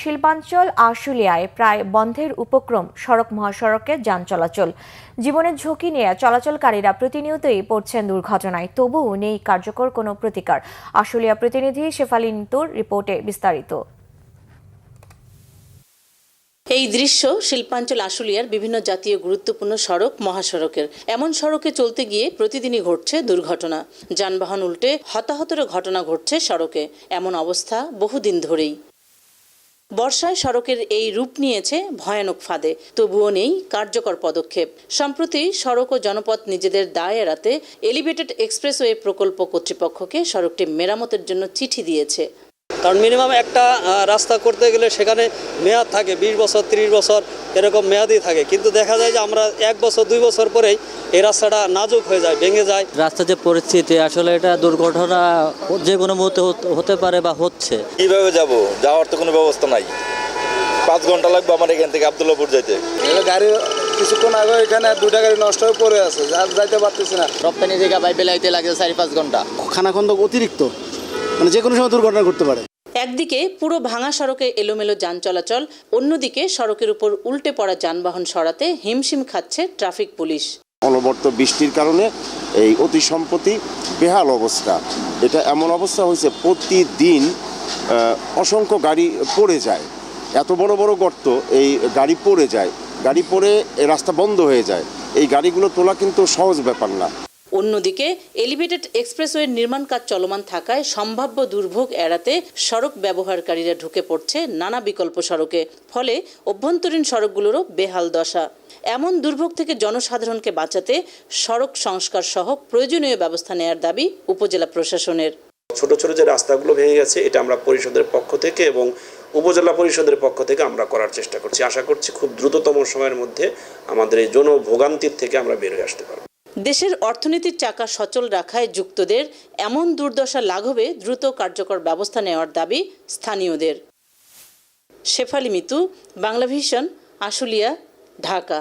শিল্পাঞ্চল আশুলিয়ায় প্রায় বন্ধের উপক্রম সড়ক মহাসড়কে যান চলাচল। জীবনের ঝুঁকি নিয়ে চলাচলকারীরা প্রতিনিয়তই পড়ছেন দুর্ঘটনায়, তবুও নেই কার্যকর কোনো প্রতিকার। আশুলিয়া প্রতিনিধি শেফালী নিতুর রিপোর্টে বিস্তারিত। এই দৃশ্য শিল্পাঞ্চল আশুলিয়ার বিভিন্ন জাতীয় গুরুত্বপূর্ণ সড়ক মহাসড়কের। এমন সড়কে চলতে গিয়ে প্রতিদিনই ঘটছে দুর্ঘটনা, যানবাহন উল্টে হতাহতের ঘটনা ঘটছে সড়কে। এমন অবস্থা বহুদিন ধরেই। বর্ষায় সড়কের এই রূপ নিয়েছে ভয়ানক ফাঁদে, তবুও নেই কার্যকর পদক্ষেপ। সম্প্রতি সড়ক ও জনপথ নিজেদের দায় এড়াতে এলিভেটেড এক্সপ্রেসওয়ে প্রকল্প কর্তৃপক্ষকে সড়কটি মেরামতের জন্য চিঠি দিয়েছে। কারণ মিনিমাম একটা রাস্তা করতে গেলে সেখানে মেয়াদ থাকে 20 বছর 30 বছর এরকম মেয়াদই থাকে, কিন্তু দেখা যায় যে আমরা 1 বছর 2 বছর পরেই এই রাস্তাটা নাজুক হয়ে যায়, ভেঙে যায়। রাস্তার যে পরিস্থিতি, আসলে এটা দুর্ঘটনা যে কোনো মুহূর্তে হতে পারে বা হচ্ছে। কিভাবে যাব? যাওয়ার তো কোনো ব্যবস্থা নাই। 5 ঘন্টা লাগবে আমার এখান থেকে আব্দুল্লাহপুর যাইতে। গাড়ি কিছুক্ষণ আগে এখানে 2টা গাড়ি নষ্ট হয়ে পড়ে আছে, যাইতে পারতেছি না। রপ্তানি থেকে বাইবে লাইতে লাগে 4-5 ঘন্টা। খানাখন্দ অতিরিক্ত, মানে যে কোনো সময় দুর্ঘটনা ঘটতে পারে। একদিকে পুরো ভাঙা সড়কে এলোমেলো যান চলাচল, অন্যদিকে সড়কের উপর উল্টে পড়া যানবাহন সরাতে হিমশিম খাচ্ছে ট্রাফিক পুলিশ। অনবরত বৃষ্টির কারণে এই অতি সম্প্রতি বেহাল অবস্থা। এটা এমন অবস্থা হয়েছে, প্রতিদিন অসংখ্য গাড়ি পড়ে যায়। এত বড় বড় গর্ত, এই গাড়ি পড়ে যায়, গাড়ি পড়ে রাস্তা বন্ধ হয়ে যায়। এই গাড়িগুলো তোলা কিন্তু সহজ ব্যাপার না। অন্যদিকে এলিভেটেড এক্সপ্রেসওয়ের নির্মাণ কাজ চলমান থাকায় সম্ভাব্য দুর্ভোগ এড়াতে সড়ক ব্যবহারকারীরা ঢুকে পড়ছে নানা বিকল্প সড়কে, ফলে অভ্যন্তরীণ সড়কগুলোরও বেহাল দশা। এমন দুর্ভোগ থেকে জনসাধারণকে বাঁচাতে সড়ক সংস্কার সহ প্রয়োজনীয় ব্যবস্থা নেওয়ার দাবি উপজেলা প্রশাসনের। ছোট ছোট যে রাস্তাগুলো ভেঙে গেছে, এটা আমরা পরিষদের পক্ষ থেকে এবং উপজেলা পরিষদের পক্ষ থেকে আমরা করার চেষ্টা করছি। আশা করছি খুব দ্রুততম সময়ের মধ্যে আমাদের এই জনভোগান্তির থেকে আমরা বের হয়ে আসতে পারব। দেশের অর্থনীতির চাকা সচল রাখায় যুক্তদের এমন দুর্দশা লাঘবে দ্রুত কার্যকর ব্যবস্থা নেওয়ার দাবি স্থানীয়দের। শেফালী মিতু, বাংলাভিশন, আশুলিয়া, ঢাকা।